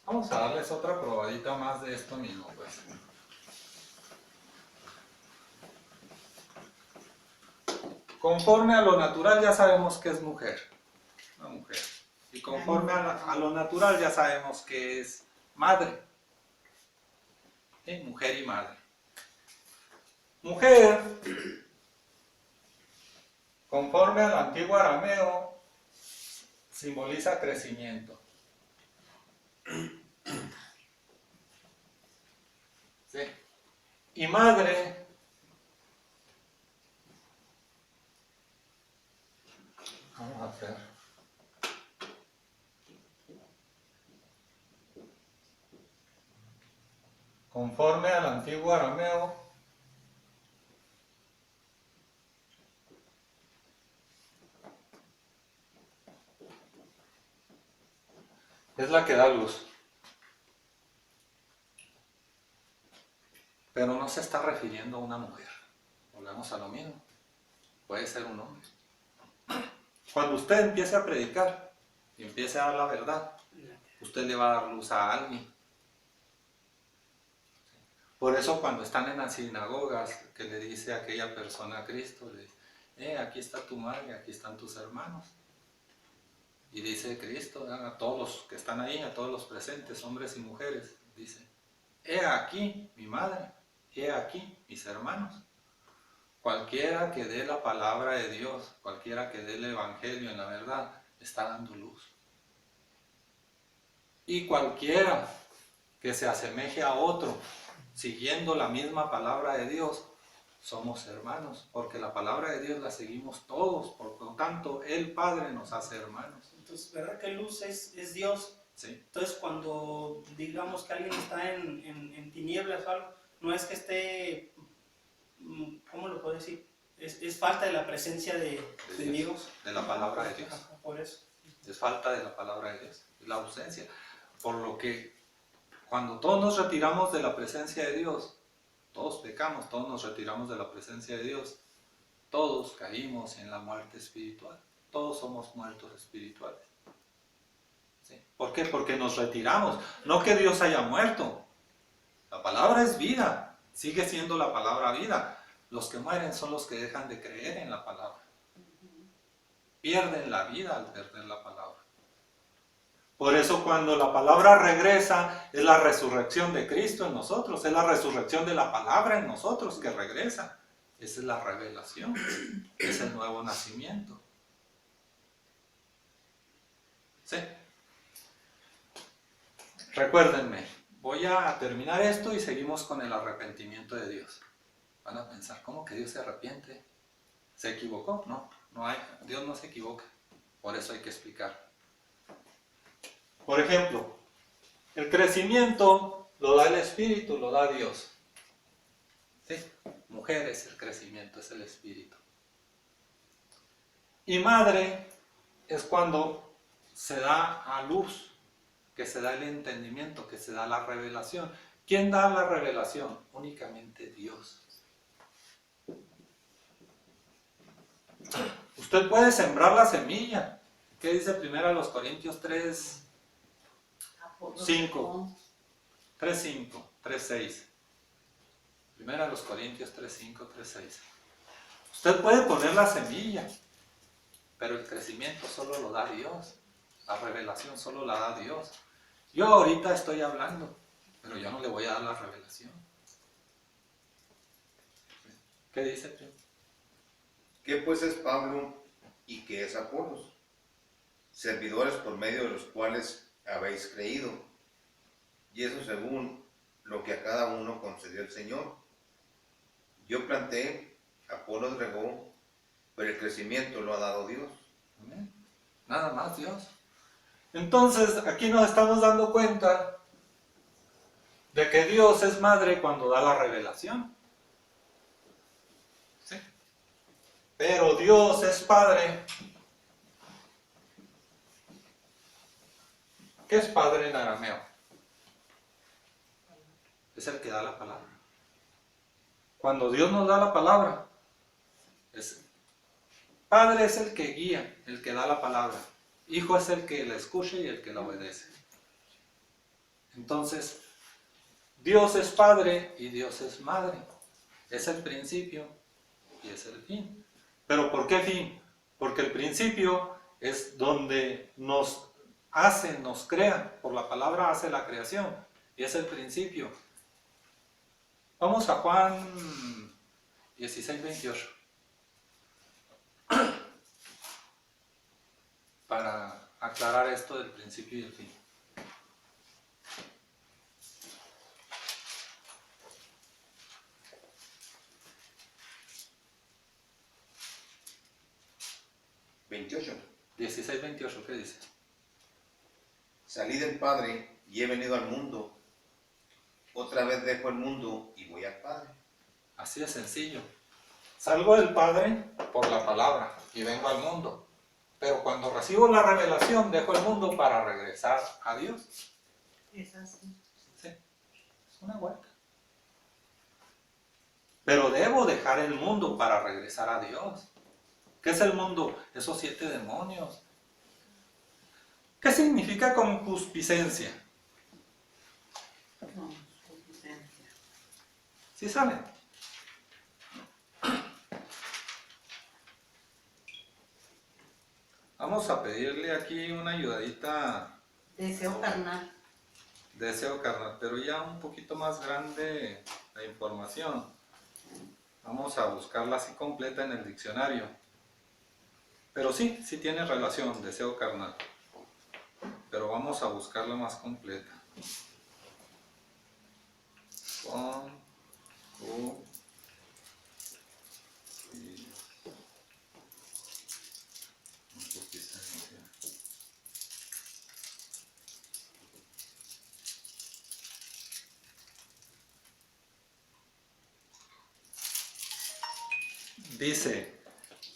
Vamos a darles otra probadita más de esto mismo, pues. Conforme a lo natural ya sabemos que es mujer, una mujer. Y conforme a lo natural ya sabemos que es madre. ¿Sí? Mujer y madre. Mujer, conforme al antiguo arameo, simboliza crecimiento. ¿Sí? Y madre, vamos a hacer. Conforme al antiguo arameo, es la que da luz. Pero no se está refiriendo a una mujer. Volvemos a lo mismo. Puede ser un hombre. Cuando usted empiece a predicar y empiece a dar la verdad, usted le va a dar luz a alguien. Por eso cuando están en las sinagogas, que le dice a aquella persona a Cristo, le dice, aquí está tu madre, aquí están tus hermanos. Y dice Cristo a todos los que están ahí, a todos los presentes, hombres y mujeres, dice, he aquí mi madre, he aquí mis hermanos. Cualquiera que dé la palabra de Dios, cualquiera que dé el evangelio en la verdad, está dando luz. Y cualquiera que se asemeje a otro, siguiendo la misma palabra de Dios, somos hermanos, porque la palabra de Dios la seguimos todos, por lo tanto, el Padre nos hace hermanos. Entonces, ¿verdad que luz es Dios? ¿Sí? Entonces, cuando digamos que alguien está en tinieblas o algo, no es que esté, ¿cómo lo puedo decir? Es falta de la presencia de Dios. De la palabra de Dios. Ajá, por eso. Es falta de la palabra de Dios, es la ausencia. Por lo que cuando todos nos retiramos de la presencia de Dios, todos pecamos, todos nos retiramos de la presencia de Dios, todos caímos en la muerte espiritual, todos somos muertos espirituales. ¿Sí? ¿Por qué? Porque nos retiramos, no que Dios haya muerto. La palabra es vida, sigue siendo la palabra vida. Los que mueren son los que dejan de creer en la palabra. Pierden la vida al perder la palabra. Por eso cuando la palabra regresa, es la resurrección de Cristo en nosotros, es la resurrección de la palabra en nosotros que regresa. Esa es la revelación, es el nuevo nacimiento. ¿Sí? Recuérdenme, voy a terminar esto y seguimos con el arrepentimiento de Dios. Van a pensar, ¿cómo que Dios se arrepiente? ¿Se equivocó? No, Dios no se equivoca. Por eso hay que explicar. Por ejemplo, el crecimiento lo da el Espíritu, lo da Dios. ¿Sí? Mujer es el crecimiento, es el Espíritu. Y madre es cuando se da a luz, que se da el entendimiento, que se da la revelación. ¿Quién da la revelación? Únicamente Dios. Usted puede sembrar la semilla. ¿Qué dice primero a los Corintios 3? 5, 3.5, 3.6. Primero a los Corintios 3.5, 3.6. Usted puede poner la semilla, pero el crecimiento solo lo da Dios. La revelación solo la da Dios. Yo ahorita estoy hablando, pero yo no le voy a dar la revelación. ¿Qué dice, primo? ¿Qué pues es Pablo y qué es Apolos? servidores por medio de los cuales habéis creído, y eso según lo que a cada uno concedió el Señor. Yo planté, Apolos regó, pero el crecimiento lo ha dado Dios. Amén. Nada más Dios. Entonces, aquí nos estamos dando cuenta de que Dios es madre cuando da la revelación. ¿Sí? Pero Dios es padre. ¿Qué es padre en arameo? Es el que da la palabra. Cuando Dios nos da la palabra, padre es el que guía, el que da la palabra. Hijo es el que la escucha y el que la obedece. Entonces, Dios es padre y Dios es madre. Es el principio y es el fin. ¿Pero por qué fin? Porque el principio es donde nos hace, nos crea. Por la palabra hace la creación. Y es el principio. Vamos a Juan 16, 28. Para aclarar esto del principio y el fin. ¿28? 16, 28, ¿qué dice? Salí del Padre y he venido al mundo. Otra vez dejo el mundo y voy al Padre. Así de sencillo. Salgo del Padre por la palabra y vengo al mundo. Pero cuando recibo la revelación, dejo el mundo para regresar a Dios. Es así. Sí, es una vuelta. Pero debo dejar el mundo para regresar a Dios. ¿Qué es el mundo? Esos 7 demonios. ¿Qué significa concupiscencia? No, suficiencia. ¿Sí saben? Vamos a pedirle aquí una ayudadita. Deseo carnal. Deseo carnal, pero ya un poquito más grande la información. Vamos a buscarla así completa en el diccionario. Pero sí, sí tiene relación, deseo carnal. Pero vamos a buscarla más completa. Concupiscencia. Dice,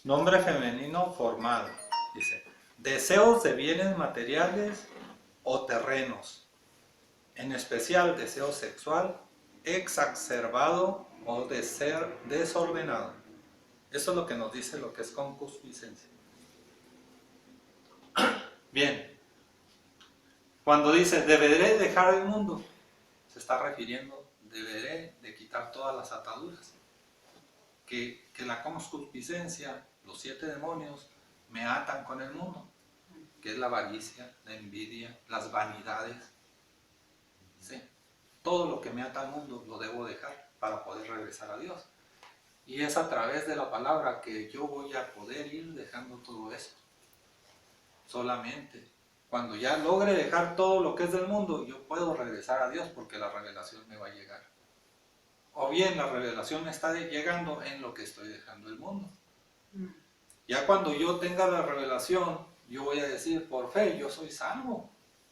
nombre femenino formal. Dice, deseos de bienes materiales o terrenos. En especial deseo sexual exacerbado o de ser desordenado. Eso es lo que nos dice lo que es concupiscencia. Bien, cuando dice deberé dejar el mundo, se está refiriendo, deberé de quitar todas las ataduras. Que la concupiscencia, los 7 demonios, me atan con el mundo, que es la avaricia, la envidia, las vanidades. ¿Sí? Todo lo que me ata al mundo lo debo dejar para poder regresar a Dios. Y es a través de la palabra que yo voy a poder ir dejando todo esto. Solamente cuando ya logre dejar todo lo que es del mundo, yo puedo regresar a Dios porque la revelación me va a llegar. O bien la revelación me está llegando en lo que estoy dejando el mundo. Ya cuando yo tenga la revelación, yo voy a decir, por fe, yo soy salvo.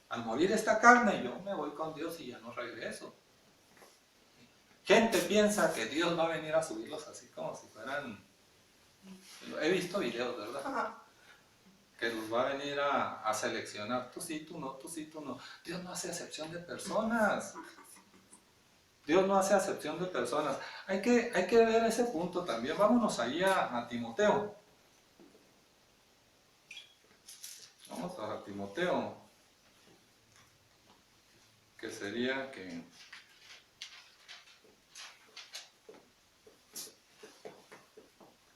Al morir esta carne, yo me voy con Dios y ya no regreso. Gente piensa que Dios va a venir a subirlos así como si fueran... He visto videos, ¿verdad? Que los va a venir a seleccionar. Tú sí, tú no, tú sí, tú no. Dios no hace acepción de personas. Dios no hace acepción de personas. Hay que ver ese punto también. Vámonos ahí a Timoteo. Vamos a Timoteo. Que sería que...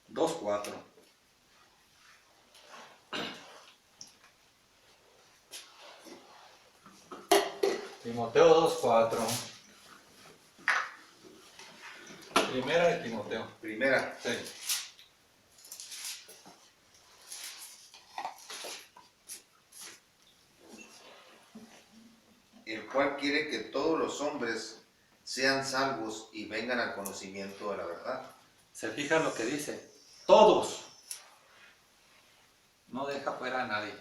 Dos, 4. Timoteo 2:4. Primera de Timoteo. Primera. Sí. quiere que todos los hombres sean salvos y vengan al conocimiento de la verdad. ¿Se fijan lo que dice? Todos. No deja fuera a nadie.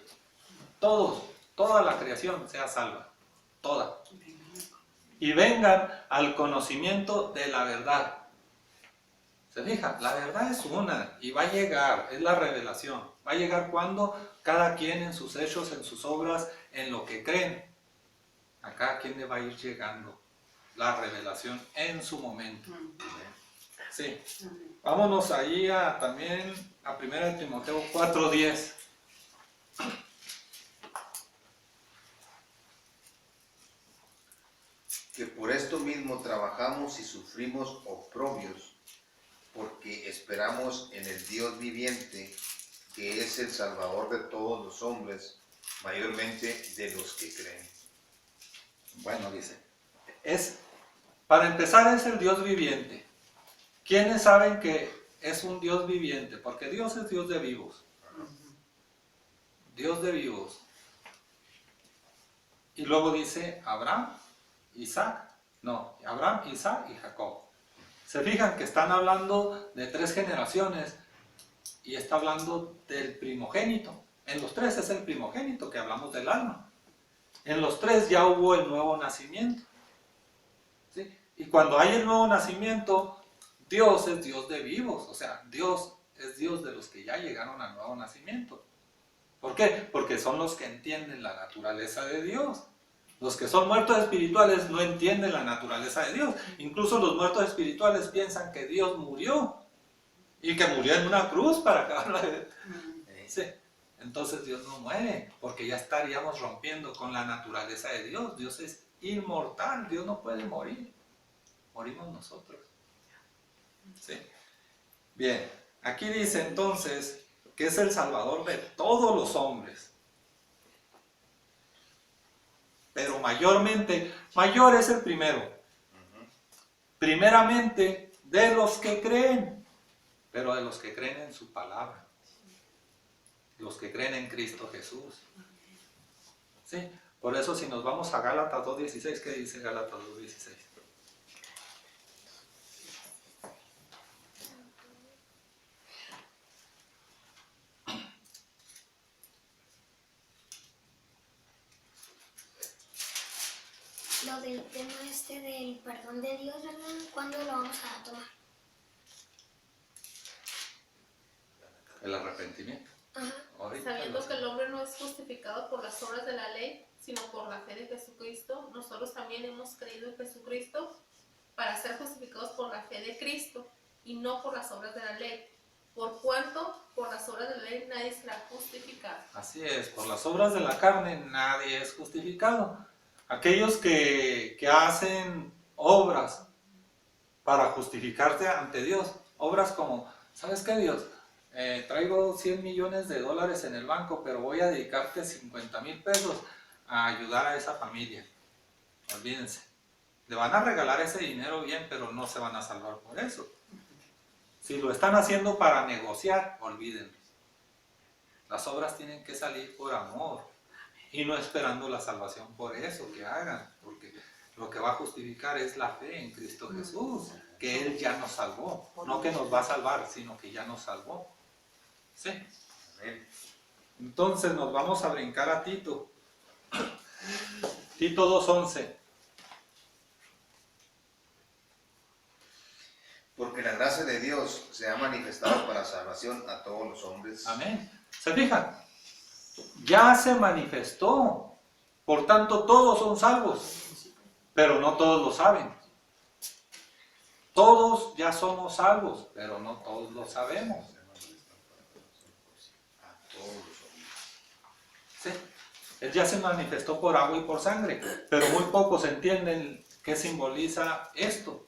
Todos, toda la creación sea salva. Toda. Y vengan al conocimiento de la verdad. ¿Se fijan? La verdad es una y va a llegar, es la revelación. Va a llegar cuando cada quien en sus hechos, en sus obras, en lo que creen. A cada quien le va a ir llegando la revelación en su momento. Sí. Vámonos ahí también a 1 Timoteo 4:10. Que por esto mismo trabajamos y sufrimos oprobios, porque esperamos en el Dios viviente, que es el Salvador de todos los hombres, mayormente de los que creen. Bueno, dice, para empezar es el Dios viviente. ¿Quiénes saben que es un Dios viviente? Porque Dios es Dios de vivos. Dios de vivos. Y luego dice Abraham, Isaac, y Jacob. Se fijan que están hablando de 3 generaciones y está hablando del primogénito. En los 3 es el primogénito, que hablamos del alma. En los 3 ya hubo el nuevo nacimiento. ¿Sí? Y cuando hay el nuevo nacimiento, Dios es Dios de vivos. O sea, Dios es Dios de los que ya llegaron al nuevo nacimiento. ¿Por qué? Porque son los que entienden la naturaleza de Dios. Los que son muertos espirituales no entienden la naturaleza de Dios. Incluso los muertos espirituales piensan que Dios murió. Y que murió en una cruz para acabar de... Sí. Entonces Dios no muere, porque ya estaríamos rompiendo con la naturaleza de Dios. Dios es inmortal, Dios no puede morir. Morimos nosotros. Sí. Bien, aquí dice entonces que es el Salvador de todos los hombres. Pero mayormente, mayor es el primero. Primeramente de los que creen, pero de los que creen en su palabra. Los que creen en Cristo Jesús. ¿Sí? Por eso si nos vamos a Gálatas 2:16, ¿qué dice Gálatas 2:16? Lo del tema del perdón de Dios, ¿verdad? ¿Cuándo lo vamos a tomar? El arrepentimiento. Ajá. Ahorita Sabiendo lo que el hombre no es justificado por las obras de la ley, sino por la fe de Jesucristo, nosotros también hemos creído en Jesucristo para ser justificados por la fe de Cristo y no por las obras de la ley. Por cuanto por las obras de la ley nadie será justificado. Así es, por las obras de la carne nadie es justificado. Aquellos que hacen obras para justificarse ante Dios, obras como, ¿sabes qué, Dios? Traigo $100 millones en el banco, pero voy a dedicarte 50,000 pesos a ayudar a esa familia. Olvídense. Le van a regalar ese dinero bien, pero no se van a salvar por eso. Si lo están haciendo para negociar, olvídenlo. Las obras tienen que salir por amor y no esperando la salvación por eso que hagan, porque lo que va a justificar es la fe en Cristo Jesús, que Él ya nos salvó, no que nos va a salvar, sino que ya nos salvó. ¿Sí? Entonces nos vamos a brincar a Tito. Tito 2:11. Porque la gracia de Dios se ha manifestado para salvación a todos los hombres. Amén. ¿Se fijan? Ya se manifestó. Por tanto, todos son salvos. Pero no todos lo saben. Todos ya somos salvos, pero no todos lo sabemos. A todos los hombres. Sí. Él ya se manifestó por agua y por sangre, pero muy pocos entienden qué simboliza esto.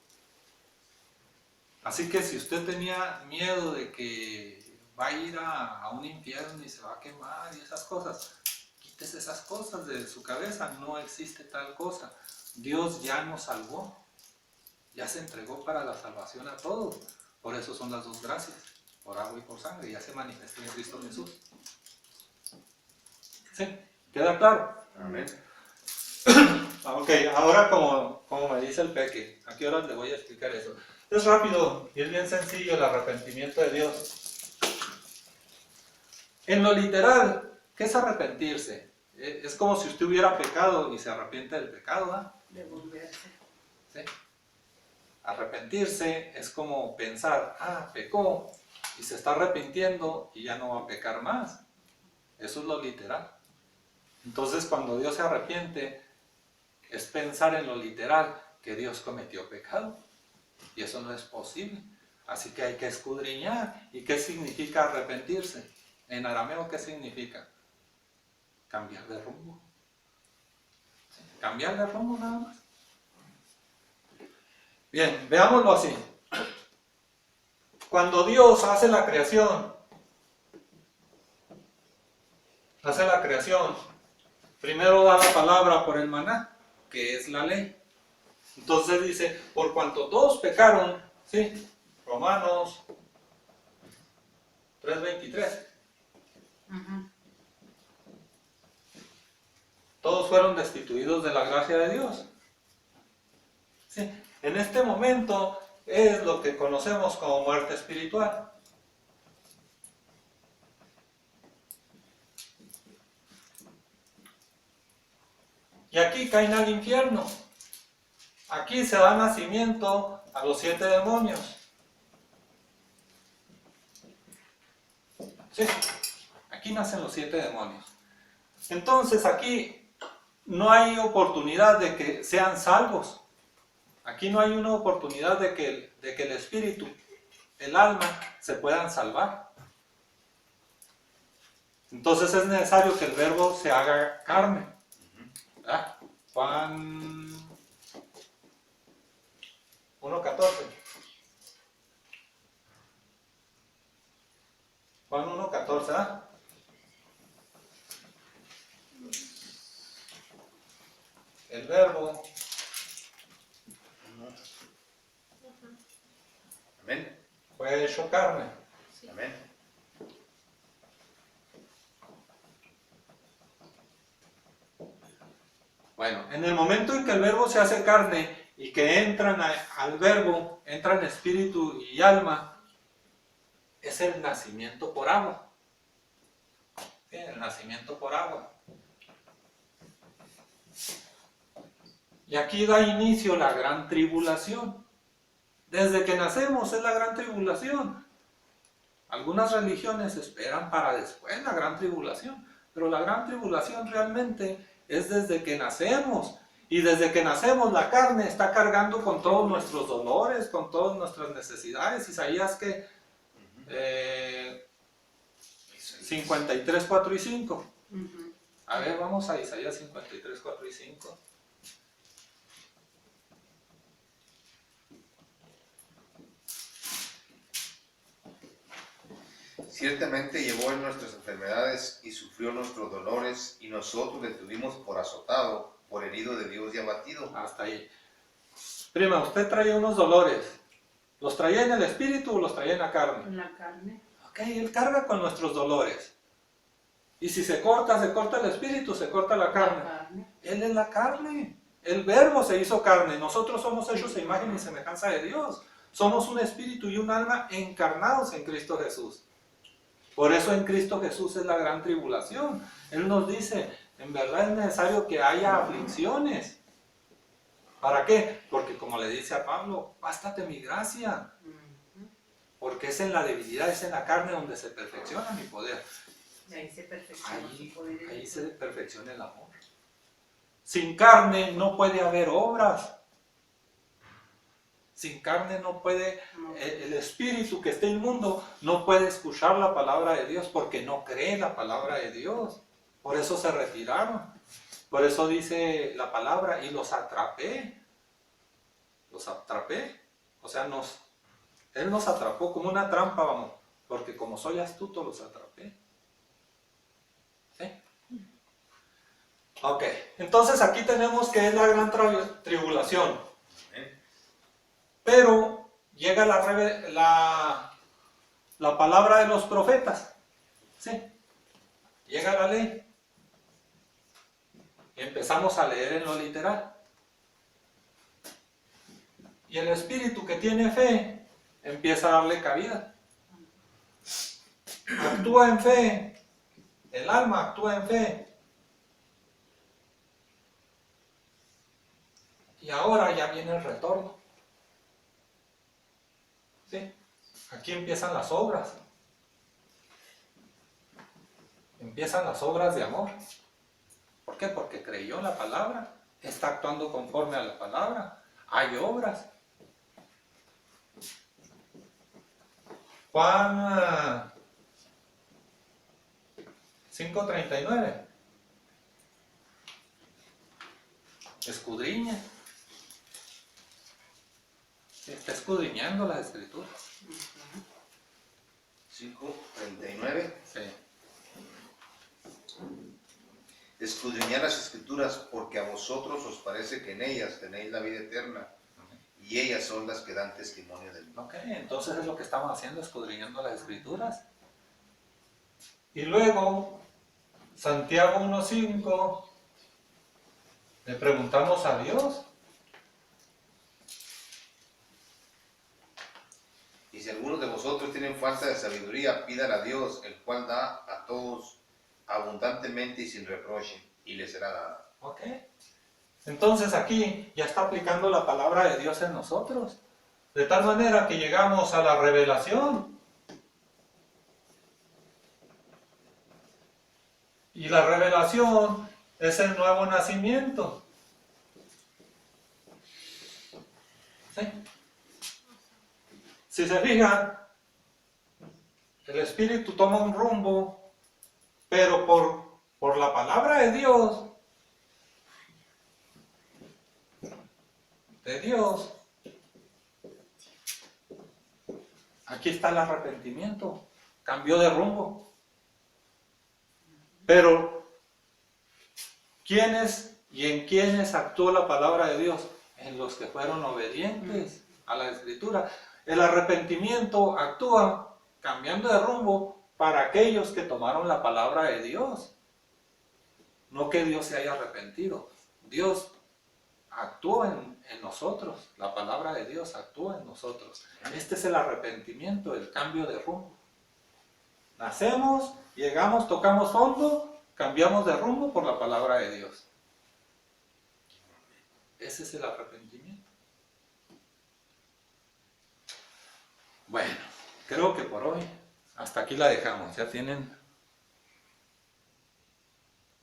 Así que si usted tenía miedo de que va a ir a un infierno y se va a quemar y esas cosas, quítese esas cosas de su cabeza. No existe tal cosa. Dios ya nos salvó. Ya se entregó para la salvación a todos. Por eso son las dos gracias, por agua y por sangre. Ya se manifestó en Cristo Jesús. ¿Sí? ¿Queda claro? Amén. Ok, ahora como me dice el Peque, ¿a qué horas le voy a explicar eso? Es rápido y es bien sencillo el arrepentimiento de Dios. En lo literal, ¿qué es arrepentirse? Es como si usted hubiera pecado y se arrepiente del pecado, ¿verdad? Devolverse. ¿Sí? Arrepentirse es como pensar, pecó y se está arrepintiendo y ya no va a pecar más. Eso es lo literal. Entonces, cuando Dios se arrepiente, es pensar en lo literal que Dios cometió pecado. Y eso no es posible. Así que hay que escudriñar. ¿Y qué significa arrepentirse? En arameo, ¿qué significa? Cambiar de rumbo. ¿Sí? Cambiar de rumbo nada más. Bien, veámoslo así. Cuando Dios hace la creación, primero da la palabra por el maná, que es la ley. Entonces dice, por cuanto todos pecaron, ¿sí? Romanos 3:23. Ujú. Todos fueron destituidos de la gracia de Dios. ¿Sí? En este momento es lo que conocemos como muerte espiritual. Y aquí caen al infierno. Aquí se da nacimiento a los 7 demonios. Sí, aquí nacen los 7 demonios. Entonces aquí no hay oportunidad de que sean salvos. Aquí no hay una oportunidad de que el espíritu, el alma, se puedan salvar. Entonces es necesario que el verbo se haga carne. ¿Verdad? Juan 1:14. Juan 1:14, ¿verdad? El verbo. Amén. Fue hecho carne. Amén. Bueno, en el momento en que el verbo se hace carne y que entran al verbo, entran espíritu y alma, es el nacimiento por agua. ¿Sí? El nacimiento por agua. Y aquí da inicio la gran tribulación. Desde que nacemos es la gran tribulación. Algunas religiones esperan para después la gran tribulación, pero la gran tribulación realmente es desde que nacemos. Y desde que nacemos la carne está cargando con todos nuestros dolores, con todas nuestras necesidades. Isaías que 53, 4 y 5. Ujú. A ver, vamos a Isaías 53, 4 y 5. Ciertamente llevó en nuestras enfermedades y sufrió nuestros dolores, y nosotros le tuvimos por azotado, por herido de Dios y abatido. Hasta ahí. Prima, usted traía unos dolores. ¿Los traía en el espíritu o los traía en la carne? En la carne. Ok, Él carga con nuestros dolores. Y si se corta el espíritu, se corta la carne. La carne. Él es la carne. El verbo se hizo carne. Nosotros somos hechos a imagen y semejanza de Dios. Somos un espíritu y un alma encarnados en Cristo Jesús. Por eso en Cristo Jesús es la gran tribulación. Él nos dice, en verdad es necesario que haya aflicciones. ¿Para qué? Porque como le dice a Pablo, bástate mi gracia. Ujú. Porque es en la debilidad, es en la carne donde se perfecciona mi poder. Y ahí se perfecciona su poder. Ahí se perfecciona el amor. Sin carne no puede haber obras. Sin carne no puede, el espíritu que está inmundo no puede escuchar la palabra de Dios porque no cree la palabra de Dios. Por eso se retiraron. Por eso dice la palabra, y los atrapé. Los atrapé. O sea, Él nos atrapó como una trampa, vamos. Porque como soy astuto, los atrapé. ¿Sí? Ok, entonces aquí tenemos que es la gran tribulación. Pero llega la palabra de los profetas. ¿Sí? Llega la ley. Y empezamos a leer en lo literal. Y el espíritu que tiene fe empieza a darle cabida. Actúa en fe. El alma actúa en fe. Y ahora ya viene el retorno. ¿Sí? Aquí empiezan las obras. Empiezan las obras de amor. ¿Por qué? Porque creyó en la palabra. Está actuando conforme a la palabra. Hay obras. Juan 5:39. Escudriña. Está escudriñando las escrituras. 5:39. Sí. Escudriñad las escrituras, porque a vosotros os parece que en ellas tenéis la vida eterna, y ellas son las que dan testimonio de mí. Ok, entonces es lo que estamos haciendo, escudriñando las escrituras. Y luego, Santiago 1:5, le preguntamos a Dios. Y si algunos de vosotros tienen falta de sabiduría, pídale a Dios, el cual da a todos abundantemente y sin reproche, y le será dada. Ok. Entonces aquí ya está aplicando la palabra de Dios en nosotros. De tal manera que llegamos a la revelación. Y la revelación es el nuevo nacimiento. ¿Sí? Si se fijan, el espíritu toma un rumbo, pero por la palabra de Dios, aquí está el arrepentimiento, cambió de rumbo. Pero, ¿quiénes y en quiénes actuó la palabra de Dios? En los que fueron obedientes a la Escritura. El arrepentimiento actúa cambiando de rumbo para aquellos que tomaron la palabra de Dios. No que Dios se haya arrepentido. Dios actúa en nosotros. La palabra de Dios actúa en nosotros. Este es el arrepentimiento, el cambio de rumbo. Nacemos, llegamos, tocamos fondo, cambiamos de rumbo por la palabra de Dios. Ese es el arrepentimiento. Bueno, creo que por hoy hasta aquí la dejamos. Ya tienen